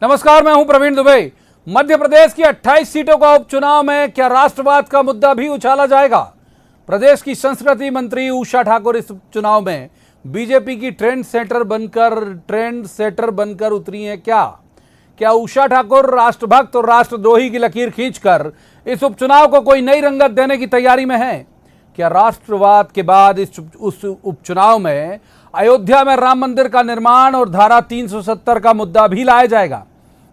नमस्कार, मैं हूं प्रवीण दुबे। मध्य प्रदेश की 28 सीटों का उपचुनाव में क्या राष्ट्रवाद का मुद्दा भी उछाला जाएगा? प्रदेश की संस्कृति मंत्री उषा ठाकुर इस चुनाव में बीजेपी की ट्रेंड सेटर बनकर उतरी हैं। क्या उषा ठाकुर राष्ट्रभक्त और राष्ट्रद्रोही की लकीर खींचकर इस उपचुनाव को कोई नई रंगत देने की तैयारी में है? क्या राष्ट्रवाद के बाद उस उपचुनाव में अयोध्या में राम मंदिर का निर्माण और धारा 370 का मुद्दा भी लाया जाएगा?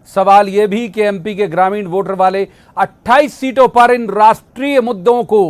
सवाल यह भी कि एमपी के ग्रामीण वोटर वाले 28 सीटों पर इन राष्ट्रीय मुद्दों को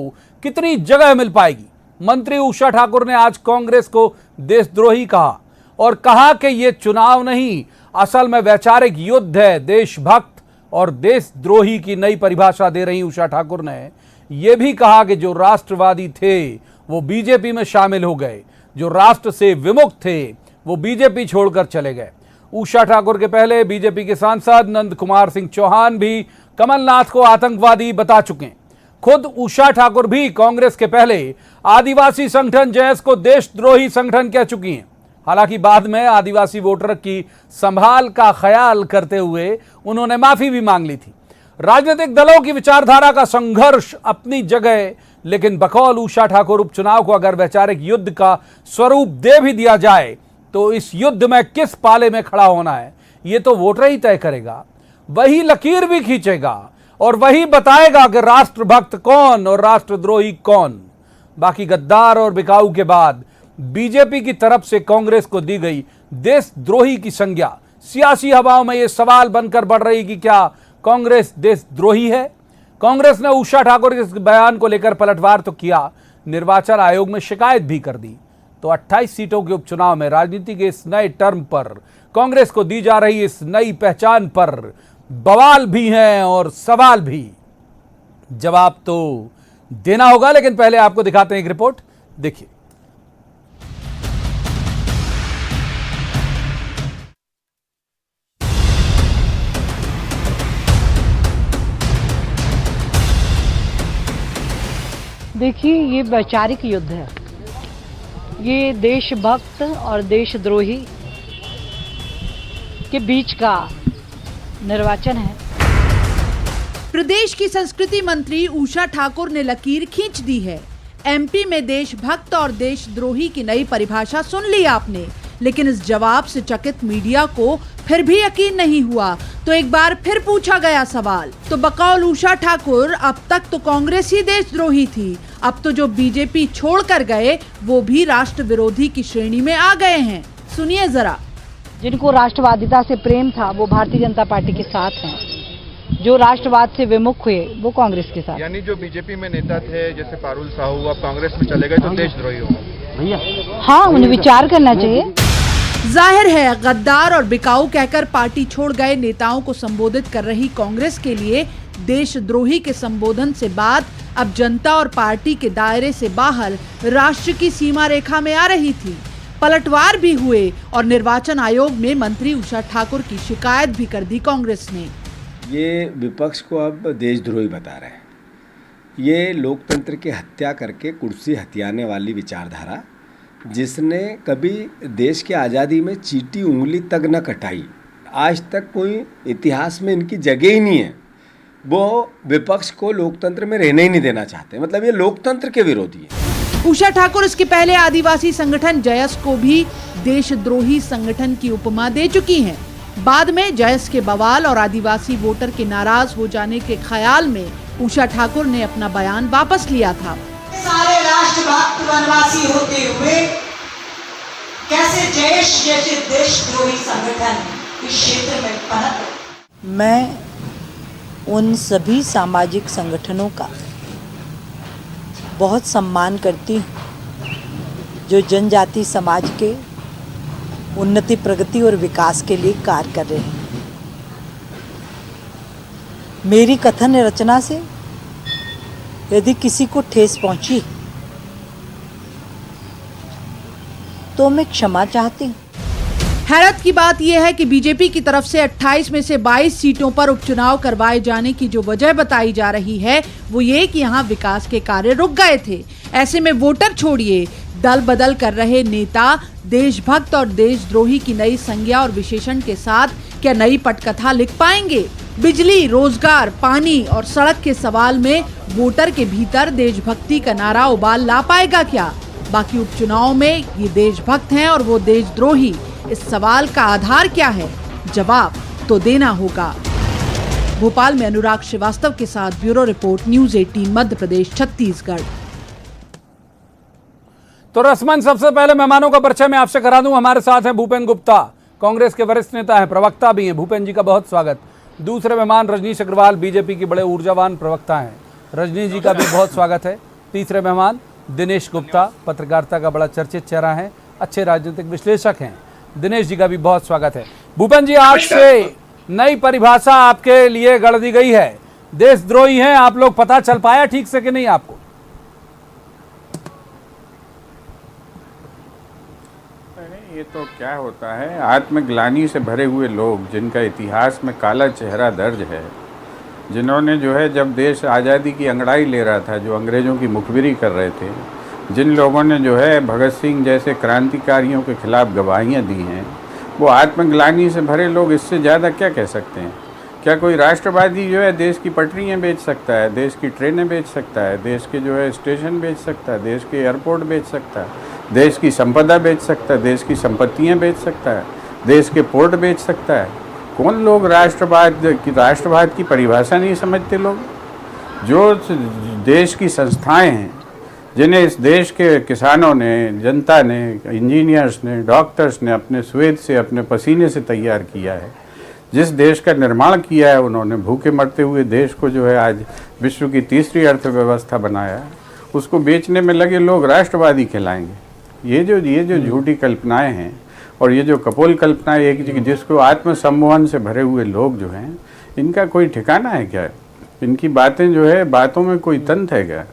कितनी जगह मिल पाएगी? मंत्री उषा ठाकुर ने आज कांग्रेस को देशद्रोही कहा और कहा कि यह चुनाव नहीं, असल में वैचारिक युद्ध है। देशभक्त और देशद्रोही की नई परिभाषा दे रही उषा ठाकुर ने यह भी कहा कि जो राष्ट्रवादी थे वो बीजेपी में शामिल हो गए, जो राष्ट्र से विमुख थे वो बीजेपी छोड़कर चले गए। उषा ठाकुर के पहले बीजेपी के सांसद नंद कुमार सिंह चौहान भी कमलनाथ को आतंकवादी बता चुके हैं। खुद उषा ठाकुर भी कांग्रेस के पहले आदिवासी संगठन जैस को देशद्रोही संगठन कह चुकी हैं। हालांकि बाद में आदिवासी वोटर की संभाल का ख्याल करते हुए उन्होंने माफी भी मांग ली थी। राजनीतिक दलों की विचारधारा का संघर्ष अपनी जगह, लेकिन बकौल उषा ठाकुर उपचुनाव को अगर वैचारिक युद्ध का स्वरूप दे भी दिया जाए तो इस युद्ध में किस पाले में खड़ा होना है ये तो वोटर ही तय करेगा। वही लकीर भी खींचेगा और वही बताएगा कि राष्ट्रभक्त कौन और राष्ट्रद्रोही कौन। बाकी गद्दार और बिकाऊ के बाद बीजेपी की तरफ से कांग्रेस को दी गई देशद्रोही की संज्ञा सियासी हवाओं में यह सवाल बनकर बढ़ रही कि क्या कांग्रेस देशद्रोही है? कांग्रेस ने उषा ठाकुर के इस बयान को लेकर पलटवार तो किया, निर्वाचन आयोग में शिकायत भी कर दी। तो 28 सीटों के उपचुनाव में राजनीति के इस नए टर्म पर, कांग्रेस को दी जा रही इस नई पहचान पर बवाल भी हैं और सवाल भी। जवाब तो देना होगा, लेकिन पहले आपको दिखाते हैं एक रिपोर्ट, देखिए। देखिए, ये वैचारिक युद्ध है। ये देशभक्त और देशद्रोही के बीच का निर्वाचन है। प्रदेश की संस्कृति मंत्री उषा ठाकुर ने लकीर खींच दी है। एमपी में देशभक्त और देशद्रोही की नई परिभाषा सुन ली आपने, लेकिन इस जवाब से चकित मीडिया को फिर भी यकीन नहीं हुआ। तो एक बार फिर पूछा गया सवाल, तो बकौल उषा ठाकुर अब तक तो कांग्रेस ही देशद्रोही थी, अब तो जो बीजेपी छोड़कर गए वो भी राष्ट्र विरोधी की श्रेणी में आ गए हैं। सुनिए जरा। जिनको राष्ट्रवादिता से प्रेम था वो भारतीय जनता पार्टी के साथ हैं, जो राष्ट्रवाद से विमुख हुए वो कांग्रेस के साथ। यानी जो बीजेपी में नेता थे जैसे पारुल साहू अब कांग्रेस में चले गए तो देशद्रोही होंगे भैया? हाँ, उन्हें विचार करना चाहिए। जाहिर है, गद्दार और बिकाऊ कहकर पार्टी छोड़ गए नेताओं को संबोधित कर रही कांग्रेस के लिए देशद्रोही के संबोधन से बात अब जनता और पार्टी के दायरे से बाहर राष्ट्र की सीमा रेखा में आ रही थी। पलटवार भी हुए और निर्वाचन आयोग में मंत्री उषा ठाकुर की शिकायत भी कर दी कांग्रेस ने। ये विपक्ष को अब देशद्रोही बता रहे हैं। ये लोकतंत्र की हत्या करके कुर्सी हथियाने वाली विचारधारा, जिसने कभी देश की आज़ादी में चीटी उंगली तक न कटाई, आज तक कोई इतिहास में इनकी जगह ही नहीं है। वो विपक्ष को लोकतंत्र में रहने ही नहीं देना चाहते, मतलब ये लोकतंत्र के विरोधी है। उषा ठाकुर इसके पहले आदिवासी संगठन जयस को भी देशद्रोही संगठन की उपमा दे चुकी हैं। बाद में जयस के बवाल और आदिवासी वोटर के नाराज हो जाने के ख्याल में उषा ठाकुर ने अपना बयान वापस लिया था। सारे राष्ट्रभक्त वनवासी होते हुए कैसे जयस जैसे देशद्रोही संगठन इस क्षेत्र में पनप। मैं उन सभी सामाजिक संगठनों का बहुत सम्मान करती हूँ जो जनजाति समाज के उन्नति, प्रगति और विकास के लिए कार्य कर रहे हैं। मेरी कथन रचना से यदि किसी को ठेस पहुंची तो मैं क्षमा चाहती हूँ। हैरत की बात यह है कि बीजेपी की तरफ से 28 में से 22 सीटों पर उपचुनाव करवाए जाने की जो वजह बताई जा रही है वो ये कि यहाँ विकास के कार्य रुक गए थे। ऐसे में वोटर छोड़िए, दल बदल कर रहे नेता देशभक्त और देशद्रोही की नई संज्ञा और विशेषण के साथ क्या नई पटकथा लिख पाएंगे? बिजली, रोजगार, पानी और सड़क के सवाल में वोटर के भीतर देशभक्ति का नारा उबाल ला पाएगा क्या? बाकी उपचुनाव में ये देशभक्त हैं और वो देशद्रोही, इस सवाल का आधार क्या है? जवाब तो देना होगा। भोपाल में अनुराग श्रीवास्तव के साथ bureau report, news 18 Madhya Pradesh Chhattisgarh. तो रस्मन, सबसे पहले मेहमानों का परिचय मैं आपसे करा दूं। हमारे साथ हैं भूपेन गुप्ता, कांग्रेस के वरिष्ठ नेता हैं, प्रवक्ता भी हैं। भूपेन जी का बहुत स्वागत। दूसरे मेहमान रजनीश अग्रवाल, बीजेपी के बड़े ऊर्जावान प्रवक्ता हैं। रजनीश जी का भी बहुत स्वागत है। तीसरे मेहमान दिनेश गुप्ता, पत्रकारिता का बड़ा चर्चित चेहरा है, अच्छे राजनीतिक विश्लेषक हैं। दिनेश जी का भी बहुत स्वागत है। भूपेन जी, आज से नई परिभाषा आपके लिए गढ़ दी गई है, देशद्रोही हैं आप लोग। पता चल पाया ठीक से कि नहीं आपको? ये तो क्या होता है, आत्मग्लानि से भरे हुए लोग जिनका इतिहास में काला चेहरा दर्ज है, जिन्होंने जो है जब देश आज़ादी की अंगड़ाई ले रहा था, जो अंग्रेज़ों की मुखबिरी कर रहे थे, जिन लोगों ने जो है भगत सिंह जैसे क्रांतिकारियों के खिलाफ गवाहियाँ दी हैं, वो आत्मग्लानि से भरे लोग इससे ज़्यादा क्या कह सकते हैं? क्या कोई राष्ट्रवादी जो है देश की पटरियाँ बेच सकता है, देश की ट्रेनें बेच सकता है, देश के जो है स्टेशन बेच सकता है, देश के एयरपोर्ट बेच सकता है, देश की संपदा बेच सकता है, देश की संपत्तियाँ बेच सकता है, देश के पोर्ट बेच सकता है? कौन लोग राष्ट्रवाद की परिभाषा नहीं समझते लोग? जो देश की संस्थाएं हैं, जिन्हें इस देश के किसानों ने, जनता ने, इंजीनियर्स ने, डॉक्टर्स ने अपने स्वेद से, अपने पसीने से तैयार किया है, जिस देश का निर्माण किया है उन्होंने, भूखे मरते हुए देश को जो है आज विश्व की तीसरी अर्थव्यवस्था बनाया, उसको बेचने में लगे लोग राष्ट्रवादी कहलाएंगे। ये जो झूठी कल्पनाएं हैं और ये जो कपोल कल्पनाएं, एक जिसको आत्मसम्मोहन से भरे हुए लोग जो हैं, इनका कोई ठिकाना है क्या? इनकी बातें जो है, बातों में कोई तंत्र है क्या?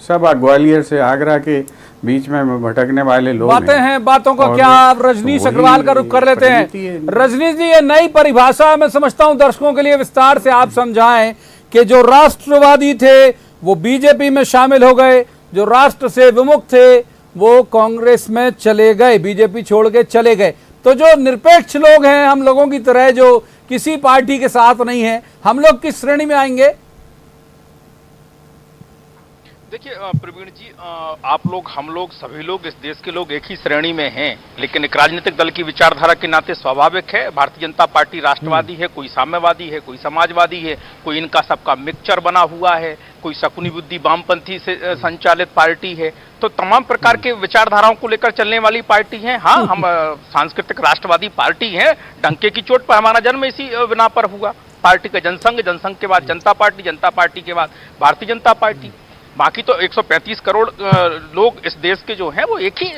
सब ग्वालियर से आगरा के बीच में भटकने वाले लोग बातें हैं, बातों का क्या? आप रजनीश अग्रवाल का रुख कर लेते हैं। रजनीश जी, ये नई परिभाषा मैं समझता हूं दर्शकों के लिए विस्तार से आप समझाएं कि जो राष्ट्रवादी थे वो बीजेपी में शामिल हो गए, जो राष्ट्र से विमुख थे वो कांग्रेस में चले गए, बीजेपी छोड़ के चले गए। तो जो निरपेक्ष लोग हैं, हम लोगों की तरह जो किसी पार्टी के साथ नहीं है, हम लोग किस श्रेणी में आएंगे? देखिए प्रवीण जी, आप लोग, हम लोग, सभी लोग, इस देश के लोग एक ही श्रेणी में हैं, लेकिन एक राजनीतिक दल की विचारधारा के नाते स्वाभाविक है। भारतीय जनता पार्टी राष्ट्रवादी है, कोई साम्यवादी है, कोई समाजवादी है, कोई इनका सबका मिक्सचर बना हुआ है, कोई शकुनी बुद्धि वामपंथी से संचालित पार्टी है। तो तमाम प्रकार के विचारधाराओं को लेकर चलने वाली पार्टी है। हाँ, हम सांस्कृतिक राष्ट्रवादी पार्टी है। डंके की चोट पर हमारा जन्म इसी बिना पर हुआ। पार्टी का जनसंघ, जनसंघ के बाद जनता पार्टी, जनता पार्टी के बाद भारतीय जनता पार्टी। बाकी तो 135 करोड़ लोग इस देश के जो हैं वो एक ही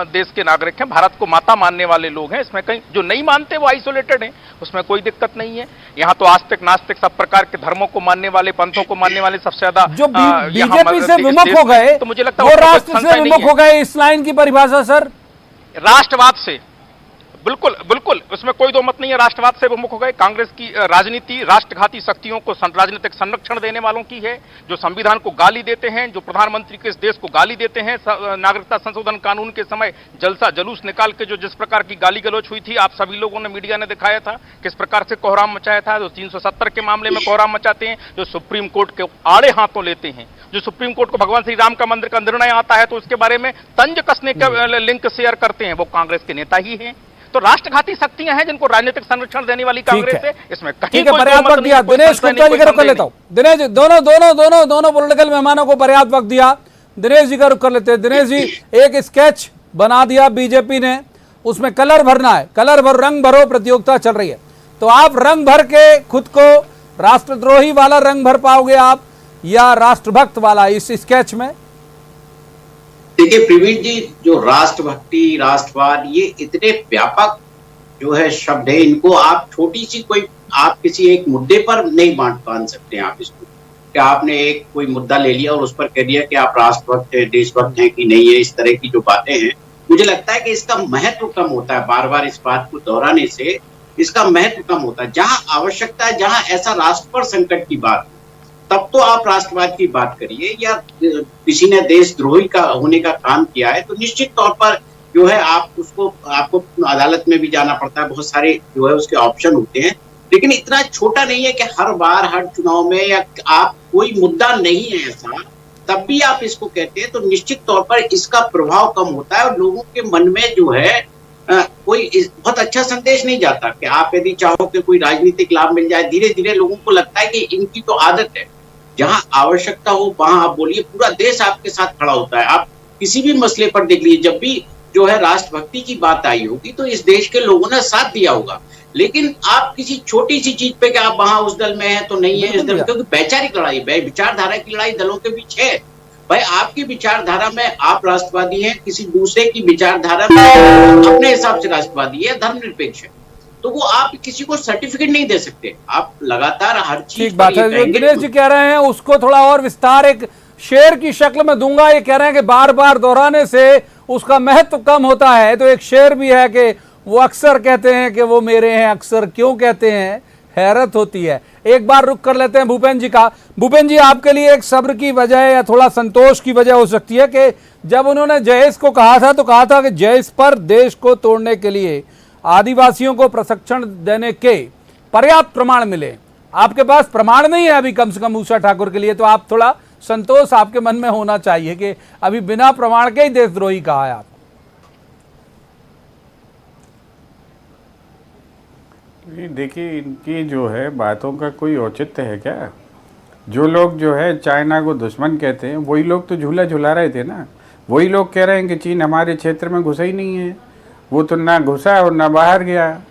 देश के नागरिक हैं, भारत को माता मानने वाले लोग हैं। इसमें कहीं जो नहीं मानते वो आइसोलेटेड हैं, उसमें कोई दिक्कत नहीं है। यहाँ तो आस्तिक नास्तिक सब प्रकार के धर्मों को मानने वाले, पंथों को मानने वाले सबसे ज्यादा जो बीजेपी से विमुख हो गए, तो मुझे लगता है वो राष्ट्र से विमुख हो गए। इस लाइन की परिभाषा सर, राष्ट्रवाद से बिल्कुल बिल्कुल, उसमें कोई दो मत नहीं है। राष्ट्रवाद से विमुख हो गए। कांग्रेस की राजनीति राष्ट्रघाती शक्तियों को राजनीतिक संरक्षण देने वालों की है, जो संविधान को गाली देते हैं, जो प्रधानमंत्री के इस देश को गाली देते हैं। नागरिकता संशोधन कानून के समय जलसा जुलूस निकाल के जो जिस प्रकार की गाली गलौच हुई थी, आप सभी लोगों ने, मीडिया ने दिखाया था किस प्रकार से कोहराम मचाया था। जो 370 के मामले में कोहराम मचाते हैं, जो सुप्रीम कोर्ट के आड़े हाथों लेते हैं, जो सुप्रीम कोर्ट को भगवान श्री राम का मंदिर का निर्णय आता है तो उसके बारे में तंज कसने का लिंक शेयर करते हैं, वो कांग्रेस के नेता ही हैं। तो राष्ट्रघाती शक्तियां हैं जिनको राजनीतिक संरक्षण देने वाली कांग्रेस है। इसमें कहीं कोई पर्याप्त वक्त दिया। दिनेश गुप्ता जी का रुख कर लेता हूं। दिनेश, दोनों पॉलिटिकल मेहमानों को पर्याप्त वक्त दिया। दिनेश जी का रुख कर लेते हैं। दिनेश जी, एक स्केच बना दिया बीजेपी ने, उसमें कलर भरना है, कलर भर, रंग भरो प्रतियोगिता चल रही है। तो आप रंग भर के खुद को राष्ट्रद्रोही वाला रंग भर पाओगे आप या राष्ट्रभक्त वाला इस स्केच में? देखिए प्रवीण जी, जो राष्ट्रभक्ति, राष्ट्रवाद, ये इतने व्यापक जो है शब्द है, इनको आप छोटी सी कोई, आप किसी एक मुद्दे पर नहीं बांध सकते हैं। आप इसको क्या आपने एक कोई मुद्दा ले लिया और उस पर कह दिया कि आप राष्ट्रभक्त हैं, देशभक्त हैं कि नहीं है, इस तरह की जो बातें हैं, मुझे लगता है कि इसका महत्व कम होता है। बार बार इस बात को दोहराने से इसका महत्व कम होता है। जहां आवश्यकता है, जहां ऐसा राष्ट्र पर संकट की बात, तब तो आप राष्ट्रवाद की बात करिए। या किसी ने देशद्रोही का होने का काम किया है तो निश्चित तौर पर जो है आप उसको आपको अदालत में भी जाना पड़ता है, बहुत सारे जो है उसके ऑप्शन होते हैं, लेकिन इतना छोटा नहीं है कि हर बार हर चुनाव में या आप कोई मुद्दा नहीं है ऐसा तब भी आप इसको कहते हैं, तो निश्चित तौर पर इसका प्रभाव कम होता है और लोगों के मन में जो है कोई बहुत अच्छा संदेश नहीं जाता कि आप यदि चाहो कि कोई राजनीतिक लाभ मिल जाए। धीरे धीरे लोगों को लगता है कि इनकी तो आदत है, जहां आवश्यकता हो वहां आप बोलिए, पूरा देश आपके साथ खड़ा होता है। आप किसी भी मसले पर देख लीजिए, जब भी जो है राष्ट्रभक्ति की बात आई होगी तो इस देश के लोगों ने साथ दिया होगा, लेकिन आप किसी छोटी सी चीज पे कि आप वहां उस दल में है तो नहीं है इस दल में, क्योंकि वैचारिक लड़ाई, विचारधारा की लड़ाई दलों के बीच है। भाई आपकी विचारधारा में आप राष्ट्रवादी हैं, किसी दूसरे की विचारधारा में अपने हिसाब से राष्ट्रवादी है, धर्मनिरपेक्ष है, तो वो आप किसी को सर्टिफिकेट नहीं दे सकते। आप लगातार हर चीज ठीक बात है। जो दिनेश जी कह रहे हैं उसको थोड़ा और विस्तार एक शेर की शक्ल में दूंगा। ये कह रहे हैं कि बार बार दोहराने से उसका महत्व कम होता है, तो एक शेर भी है कि वो अक्सर कहते हैं कि वो मेरे हैं, अक्सर क्यों कहते हैं, हैरत होती है। एक बार रुक कर लेते हैं भूपेन जी का। भूपेन जी, आपके लिए एक सब्र की वजह या थोड़ा संतोष की वजह हो सकती है कि जब उन्होंने जयेश को कहा था तो कहा था कि जयेश पर देश को तोड़ने के लिए आदिवासियों को प्रशिक्षण देने के पर्याप्त प्रमाण मिले। आपके पास प्रमाण नहीं है अभी कम से कम उषा ठाकुर के लिए, तो आप थोड़ा संतोष आपके मन में होना चाहिए कि अभी बिना प्रमाण के ही देशद्रोही कहा है आप। देखिए, इनकी जो है बातों का कोई औचित्य है क्या? जो लोग जो है चाइना को दुश्मन कहते हैं वही लोग तो झूला झुला रहे थे ना। वही लोग कह रहे हैं कि चीन हमारे क्षेत्र में घुसा ही नहीं है, वो तो ना घुसा और ना बाहर गया।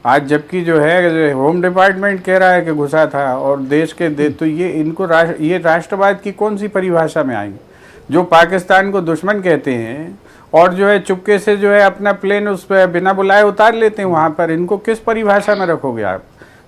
आज जबकि जो है होम डिपार्टमेंट कह रहा है कि घुसा था और देश के तो ये इनको ये राष्ट्रवाद की कौन सी परिभाषा में आएंगे? जो पाकिस्तान को दुश्मन कहते हैं और जो है चुपके से जो है अपना प्लेन उस पर बिना बुलाए उतार लेते हैं वहाँ पर, इनको किस परिभाषा में रखोगे आप?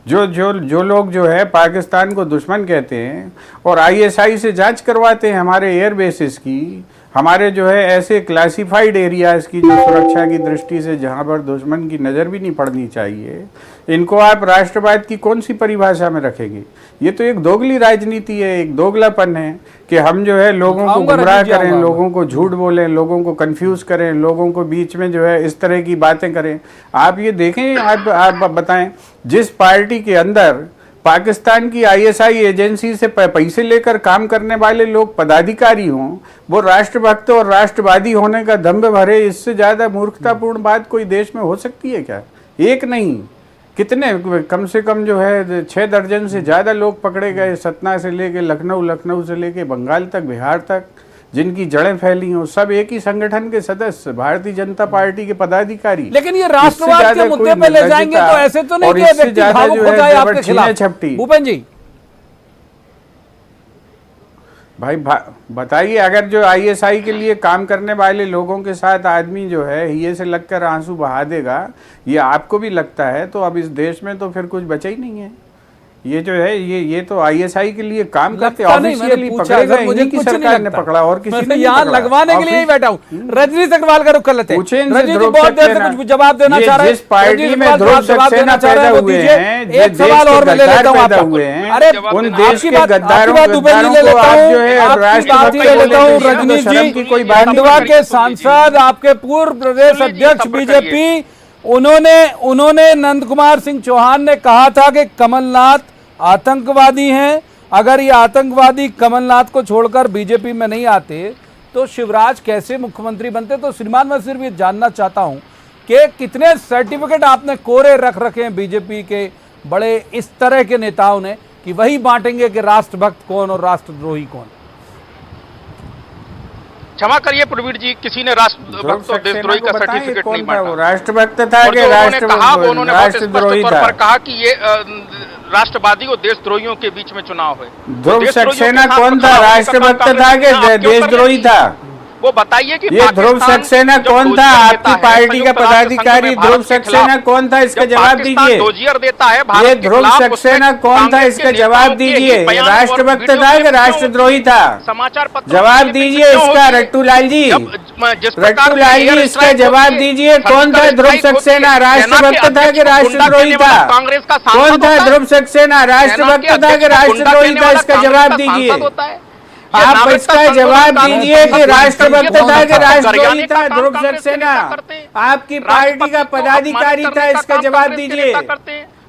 जो लोग जो है पाकिस्तान को दुश्मन कहते हैं और ISI से जांच करवाते हैं हमारे एयर बेसिस की, हमारे जो है ऐसे क्लासिफाइड एरियाज़ की जो सुरक्षा की दृष्टि से जहाँ पर दुश्मन की नज़र भी नहीं पड़नी चाहिए, इनको आप राष्ट्रवाद की कौन सी परिभाषा में रखेंगे? ये तो एक दोगली राजनीति है, एक दोगलापन है कि हम जो है लोगों को गुमराह करें, लोगों को झूठ बोलें, लोगों को कंफ्यूज करें, लोगों को बीच में जो है इस तरह की बातें करें। आप ये देखें, आप बताएं, जिस पार्टी के अंदर पाकिस्तान की ISI एजेंसी से पैसे लेकर काम करने वाले लोग पदाधिकारी हों, वो राष्ट्रभक्त और राष्ट्रवादी होने का दम्भ भरे, इससे ज़्यादा मूर्खतापूर्ण बात कोई देश में हो सकती है क्या? एक नहीं, कितने, कम से कम जो है 6 दर्जन से ज़्यादा लोग पकड़े गए, सतना से लेके लखनऊ, लखनऊ से लेके बंगाल तक, बिहार तक, जिनकी जड़ें फैली हों, सब एक ही संगठन के सदस्य, भारतीय जनता पार्टी के पदाधिकारी। लेकिन ये राष्ट्रवाद के मुद्दे पे ले जाएंगे तो ऐसे तो नहीं कि व्यक्ति भावुक हो जाए आपके खिलाफ। भूपेन जी भाई बताइए, अगर जो ISI के लिए काम करने वाले लोगों के साथ आदमी जो है हिये से लगकर आंसू बहा देगा, ये आपको भी लगता है, तो अब इस देश में तो फिर कुछ बचा ही नहीं है। ये जो है ये तो ISI के लिए काम करते, ऑफिशियली पकड़े गए, इन्हीं की सरकार ने पकड़ा और किसी ने यहाँ लगवाने के लिए ही बैठा हूँ। रजनी सक्सेना का रुख कर लेते हैं। रजनी जी बहुत देर से कुछ जवाब देना चाह रहे हैं। जिस पार्टी में ध्रुव सक्सेना पैदा हुए हैं, एक सवाल और मैं ले लेता हूँ आपका। अरे उन देश के गद्दारों को आप जो है राष्ट्रपति रजनी जी, खंडवा के सांसद, आपके पूर्व प्रदेश अध्यक्ष BJP, उन्होंने नंद कुमार सिंह चौहान ने कहा था कि कमलनाथ आतंकवादी हैं। अगर ये आतंकवादी कमलनाथ को छोड़कर बीजेपी में नहीं आते तो शिवराज कैसे मुख्यमंत्री बनते? तो श्रीमान, मैं सिर्फ ये जानना चाहता हूं कि कितने सर्टिफिकेट आपने कोरे रख रखे हैं बीजेपी के बड़े इस तरह के नेताओं ने कि वही बांटेंगे कि राष्ट्रभक्त कौन और राष्ट्रद्रोही कौन? क्षमा करिए प्रवीण जी, किसी ने राष्ट्रभक्त और देशद्रोही का सर्टिफिकेट नहीं बांटा। राष्ट्रभक्त था कि राष्ट्रद्रोही था? कहा कि ये राष्ट्रवादी और देशद्रोहियों के बीच में चुनाव है। ध्रुव सक्सेना कौन था? राष्ट्रभक्त था कि देशद्रोही था? वो बताइए कि ये ध्रुव सक्सेना कौन था? आपकी पार्टी का पदाधिकारी ध्रुव सक्सेना कौन था? इसका जवाब दीजिए। ये ध्रुव सक्सेना कौन था? इसका जवाब दीजिए। राष्ट्रभक्त था कि राष्ट्रद्रोही था? समाचार पत्र जवाब दीजिए इसका, रट्टू लाल जी, रट्टू लाल जी, इसका जवाब दीजिए। कौन था ध्रुव सक्सेना? राष्ट्रभक्त था कि राष्ट्रद्रोही था? कांग्रेस का कौन था ध्रुव सक्सेना? राष्ट्रभक्त था कि राष्ट्रद्रोही था? इसका जवाब दीजिए। आप इसका जवाब दीजिए कि राष्ट्रभक्त था कि राष्ट्रद्रोही था ध्रुव सक्सेना? आपकी पार्टी का पदाधिकारी था, इसका जवाब दीजिए।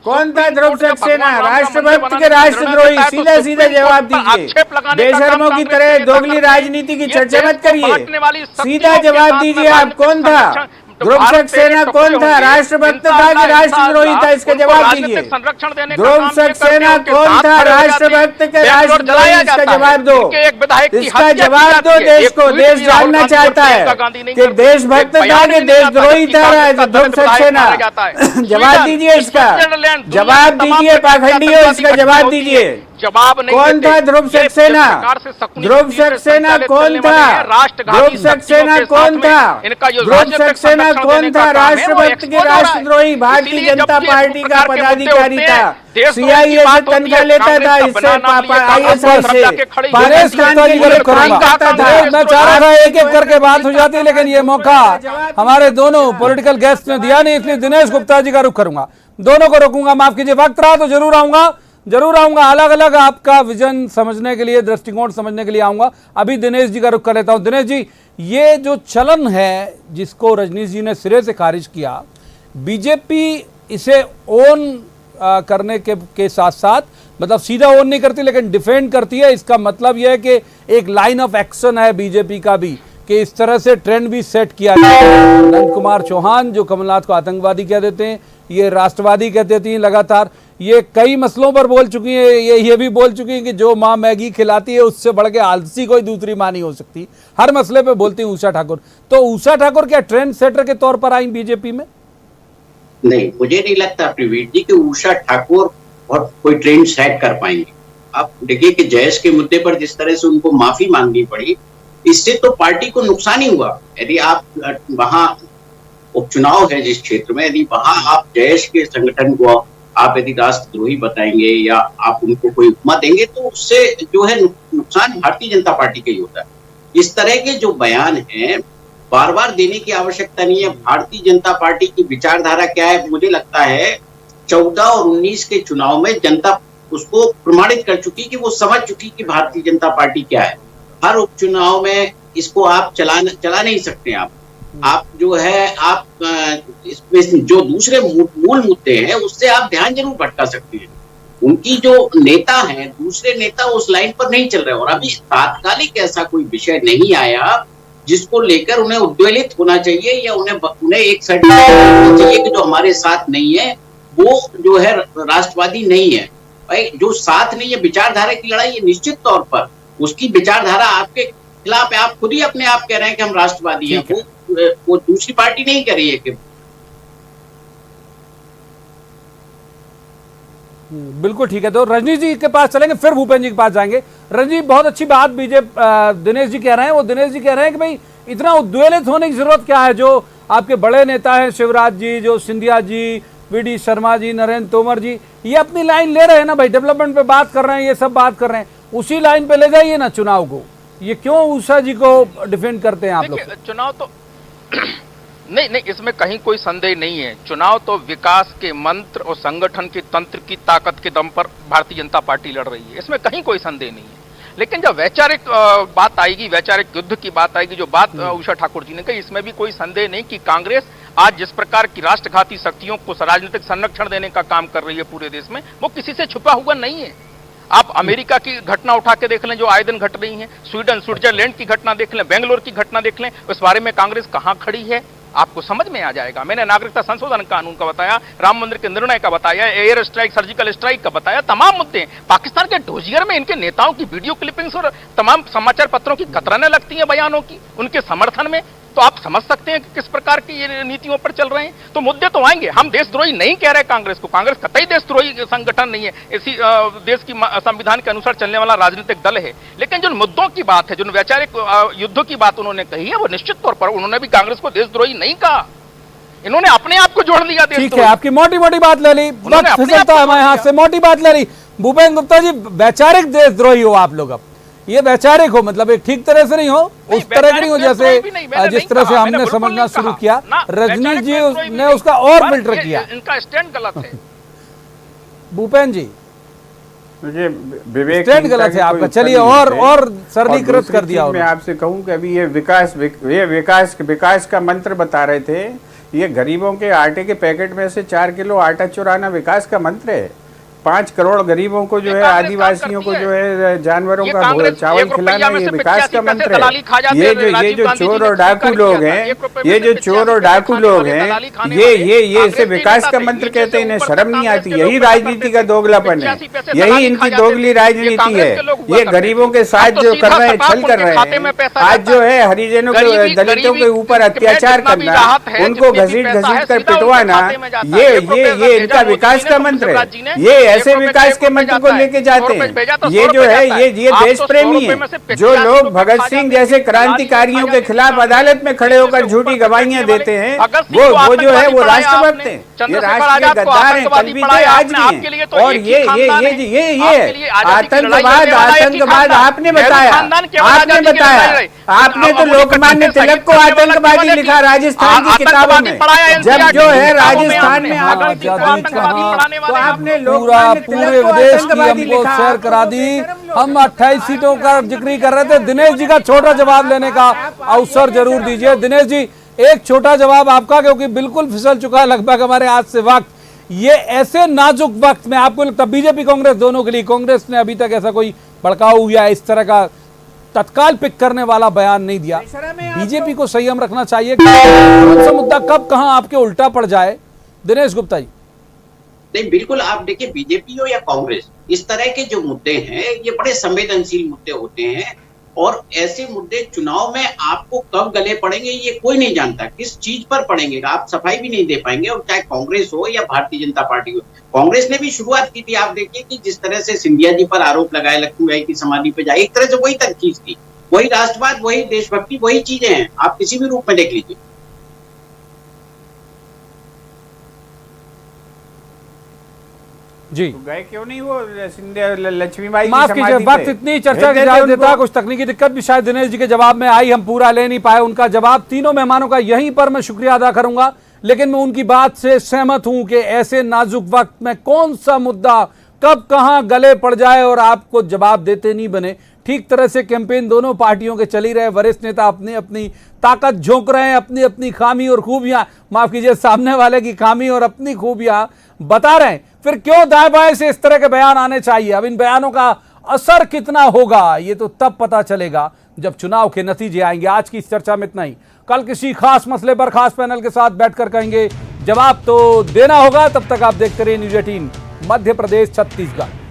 कौन था ध्रुव सक्सेना, राष्ट्रभक्त के राष्ट्रद्रोही? सीधा सीधा जवाब दीजिए। बेशर्मों की तरह दोगली राजनीति की चर्चा मत करिए, सीधा जवाब दीजिए। आप कौन था? ध्रुव सक्सेना कौन था? राष्ट्रभक्त था कि राष्ट्रद्रोही था? इसका जवाब दीजिए। ध्रुव सक्सेना कौन था? राष्ट्रभक्त के राष्ट्रद्रोही? इसका जवाब दो, इसका जवाब दो देश को। देश जानना चाहता है कि देशभक्त था कि देशद्रोही था ध्रुव सक्सेना। जवाब दीजिए, इसका जवाब दीजिए। पाखंडियों, इसका जवाब दीजिए। जवाब नहीं कौन था ध्रुव सक्सेना? ध्रुव सक्सेना कौन था? ध्रुव सक्सेना कौन था? ध्रुव सक्सेना कौन था? राष्ट्रभक्त के राष्ट्रद्रोही भारतीय जनता पार्टी का पदाधिकारी था, सीआईए से तनख्वाह लेता था, इससे आईएसआई से मैं चाह रहा था एक एक करके बात हो जाती, लेकिन ये मौका हमारे दोनों पॉलिटिकल गेस्ट ने दिया नहीं, इसलिए दिनेश गुप्ता जी का रुख करूंगा। दोनों को रोकूंगा, माफ कीजिए। वक्त रहा तो जरूर आऊंगा, अलग अलग आपका विजन समझने के लिए, दृष्टिकोण समझने के लिए आऊंगा। अभी दिनेश जी का रुख कर लेता हूं। दिनेश जी, ये जो चलन है जिसको रजनीश जी ने सिरे से खारिज किया, बीजेपी इसे ओन करने के साथ साथ, मतलब सीधा ओन नहीं करती लेकिन डिफेंड करती है। इसका मतलब यह है कि एक लाइन ऑफ एक्शन है बीजेपी का भी, कि इस तरह से ट्रेंड भी सेट किया गया। नंद कुमार चौहान जो कमलनाथ को आतंकवादी कह देते हैं, ये राष्ट्रवादी कह देती हैं लगातार, ये कई मसलों पर बोल चुकी हैं। ये भी बोल चुकी हैं कि जो माँ मैगी खिलाती है उससे बढ़ के आलसी कोई दूसरी माँ नहीं हो सकती। हर मसले पे बोलती हैं उषा ठाकुर। तो उषा ठाकुर क्या ट्रेंड सेटर के तौर पर आई बीजेपी में? नहीं, मुझे नहीं लगता प्रवीण जी कि उषा ठाकुर और कोई ट्रेंड सेट कर पाएंगे। आप देखिए कि जयेश के मुद्दे पर जिस तरह से उनको माफी मांगनी पड़ी, इससे तो पार्टी को नुकसान ही हुआ। यदि आप वहां उपचुनाव है जिस क्षेत्र में, यदि वहां आप जयेश के संगठन को आप यदि राष्ट्रद्रोही बताएंगे या आप उनको कोई उपमा देंगे, तो उससे जो है नुकसान भारतीय जनता पार्टी का ही होता है। इस तरह के जो बयान हैं बार बार देने की आवश्यकता नहीं है। भारतीय जनता पार्टी की विचारधारा क्या है, मुझे लगता है 14 और 19 के चुनाव में जनता उसको प्रमाणित कर चुकी कि वो समझ चुकी कि भारतीय जनता पार्टी क्या है। हर उपचुनाव में इसको आप चला नहीं सकते। आप जो है आप इसमें जो दूसरे मूल मुद्दे हैं उससे आप ध्यान जरूर भटका सकते हैं। उनकी जो नेता हैं, दूसरे नेता उस लाइन पर नहीं चल रहे, और अभी तात्कालिक ऐसा कोई विषय नहीं आया जिसको लेकर उन्हें उद्वेलित होना चाहिए या उन्हें एक सर्टिफिकेट चाहिए कि जो हमारे साथ नहीं है वो जो है राष्ट्रवादी नहीं है। भाई, जो साथ नहीं है, विचारधारा की लड़ाई है, निश्चित तौर पर उसकी विचारधारा आपके खिलाफ है। आप खुद ही अपने आप कह रहे हैं कि हम राष्ट्रवादी हैं, वो दूसरी पार्टी नहीं कर रही है कि बिल्कुल ठीक है। तो रजनीश जी के पास चलेंगे, फिर भूपेंद्र जी के पास जाएंगे। रजनीश, बहुत अच्छी बात दिनेश जी कह रहे हैं। वो दिनेश जी कह रहे हैं कि भाई इतना उद्वेलित होने की जरूरत क्या है? जो आपके बड़े नेता हैं, शिवराज जी, जो सिंधिया जी, वीडी शर्मा जी, नरेंद्र तोमर जी, ये अपनी लाइन ले रहे हैं ना भाई, डेवलपमेंट पे बात कर रहे हैं, ये सब बात कर रहे हैं, उसी लाइन पे ले जाइए ना चुनाव को। ये क्यों उषा जी को डिफेंड करते हैं आप लोग? चुनाव तो नहीं, इसमें कहीं कोई संदेह नहीं है। चुनाव तो विकास के मंत्र और संगठन के तंत्र की ताकत के दम पर भारतीय जनता पार्टी लड़ रही है, इसमें कहीं कोई संदेह नहीं है। लेकिन जब वैचारिक बात आएगी, वैचारिक युद्ध की बात आएगी, जो बात उषा ठाकुर जी ने कही, इसमें भी कोई संदेह नहीं कि कांग्रेस आज जिस प्रकार की राष्ट्रघाती शक्तियों को राजनीतिक संरक्षण देने का काम कर रही है पूरे देश में, वो किसी से छुपा हुआ नहीं है। आप अमेरिका की घटना उठा के देख लें जो आए दिन घट रही है, स्वीडन, स्विट्जरलैंड की घटना देख लें, बेंगलोर की घटना देख लें, उस बारे में कांग्रेस कहां खड़ी है आपको समझ में आ जाएगा। मैंने नागरिकता संशोधन कानून का बताया, राम मंदिर के निर्णय का बताया, एयर स्ट्राइक, सर्जिकल स्ट्राइक का बताया, तमाम मुद्दे। पाकिस्तान के डोजियर में इनके नेताओं की वीडियो क्लिपिंग्स और तमाम समाचार पत्रों की कतराने लगती हैं बयानों की उनके समर्थन में, तो आप समझ सकते हैं कि किस प्रकार की ये नीतियों पर चल रहे हैं। तो मुद्दे तो आएंगे। हम देशद्रोही नहीं कह रहे कांग्रेस को, कांग्रेस कतई देशद्रोही संगठन नहीं है, इसी देश की संविधान के अनुसार चलने वाला राजनीतिक दल है। लेकिन जो मुद्दों की बात है, जो वैचारिक युद्धों की बात उन्होंने कही है, वो निश्चित तौर पर उन्होंने भी कांग्रेस को देशद्रोही नहीं कहा, इन्होंने अपने आप को जोड़ लिया। ठीक है, आपकी मोटी बात ले ली, यहाँ से मोटी बात ले ली। भूपेंद्र गुप्ता जी, वैचारिक देशद्रोही हो आप लोग, अब ये वैचारिक हो, मतलब एक ठीक तरह से नहीं हो, उस तरह की नहीं हो जैसे जिस तरह से हमने समझना शुरू किया। रजनीश जी ने उसका और फिल्टर किया। इनका स्टैंड गलत है। भूपेंद्र जी, ये विवेक स्टैंड गलत है आपका। चलिए और सरलीकृत कर दिया। मैं आपसे कहूं कि अभी ये विकास का मंत्र बता रहे थे। ये गरीबों के आटे के पैकेट में से 4 किलो आटा चुराना विकास का मंत्र है। 5 करोड़ गरीबों को जो है, आदिवासियों को जो है, जानवरों का चावल खिलाना, ये विकास का मंत्र है। ये जो चोर और डाकू लोग हैं, ये जो चोर और डाकू लोग हैं, ये इसे विकास का मंत्र कहते हैं। इन्हें शर्म नहीं आती। यही राजनीति का दोगलापन है, यही इनकी दोगली राजनीति है। ये गरीबों के साथ जो कर रहे हैं, छल कर रहे हैं। आज जो है हरिजनों के, दलितों के ऊपर अत्याचार करना, उनको घसीट कर पिटवाना, ये इनका विकास का मंत्र है। ये ऐसे विकास के मंत्र को लेके जाते हैं। ये जो है ये देश प्रेमी है। जो लोग भगत सिंह जैसे क्रांतिकारियों के खिलाफ अदालत में खड़े होकर झूठी गवाहियां देते हैं, वो जो है वो राष्ट्रभक्त हैं। ये राष्ट्रीय गद्दार हैं, कल भी थे, आज भी हैं। और ये आतंकवाद आपने बताया। आपने तो लोकमान्य तिलक को आतंकवादी लिखा राजस्थान की किताबों में। जब जो है राजस्थान में तो आपने पूरे विदेश की हमको शेयर करा दी। हम 28 सीटों का जिक्र कर रहे थे। दिनेश जी का छोटा जवाब लेने का अवसर जरूर दीजिए। दिनेश जी, एक छोटा जवाब आपका, क्योंकि बिल्कुल फिसल चुका है लगभग हमारे आज से वक्त। ये ऐसे नाजुक वक्त में आपको लगता, बीजेपी कांग्रेस दोनों के लिए, कांग्रेस ने अभी तक ऐसा कोई भड़काऊ या इस तरह का तत्काल पिक करने वाला बयान नहीं दिया। बीजेपी को संयम रखना चाहिए। कौन सा मुद्दा कब कहां आपके उल्टा पड़ जाए? दिनेश गुप्ता जी। नहीं, बिल्कुल। आप देखिए, बीजेपी हो या कांग्रेस, इस तरह के जो मुद्दे हैं ये बड़े संवेदनशील मुद्दे होते हैं। और ऐसे मुद्दे चुनाव में आपको कब गले पड़ेंगे ये कोई नहीं जानता। किस चीज पर पड़ेंगे आप सफाई भी नहीं दे पाएंगे। और चाहे कांग्रेस हो या भारतीय जनता पार्टी हो, कांग्रेस ने भी शुरुआत की थी। आप देखिए कि जिस तरह से सिंधिया जी पर आरोप लगाए, लक्ष्मीबाई की समाधि पे जाए, एक तरह से वही तक चीज थी। वही राष्ट्रवाद, वही देशभक्ति, वही चीजें हैं। आप किसी भी रूप में देख लीजिए। जी, तो गए क्यों नहीं वो लक्ष्मीबाई? माफ कीजिए, वक्त इतनी चर्चा की इजाजत देता, कुछ तकनीकी दिक्कत भी शायद दिनेश जी के जवाब में आई, हम पूरा ले नहीं पाए उनका जवाब। तीनों मेहमानों का यहीं पर मैं शुक्रिया अदा करूंगा, लेकिन मैं उनकी बात से सहमत हूं कि ऐसे नाजुक वक्त में कौन सा मुद्दा कब कहां गले पड़ जाए और आपको जवाब देते नहीं बने। ठीक तरह से कैंपेन दोनों पार्टियों के चल ही रहे, वरिष्ठ नेता अपनी अपनी ताकत झोंक रहे हैं, अपनी अपनी खामी और खूबियां, माफ कीजिए सामने वाले की खामी और अपनी खूबियां बता रहे हैं। फिर क्यों दाएं बाएं से इस तरह के बयान आने चाहिए? अब इन बयानों का असर कितना होगा ये तो तब पता चलेगा जब चुनाव के नतीजे आएंगे। आज की इस चर्चा में इतना ही। कल किसी खास मसले पर खास पैनल के साथ बैठकर कहेंगे, जवाब तो देना होगा। तब तक आप देखते रहिए न्यूज़ 18 मध्य प्रदेश छत्तीसगढ़।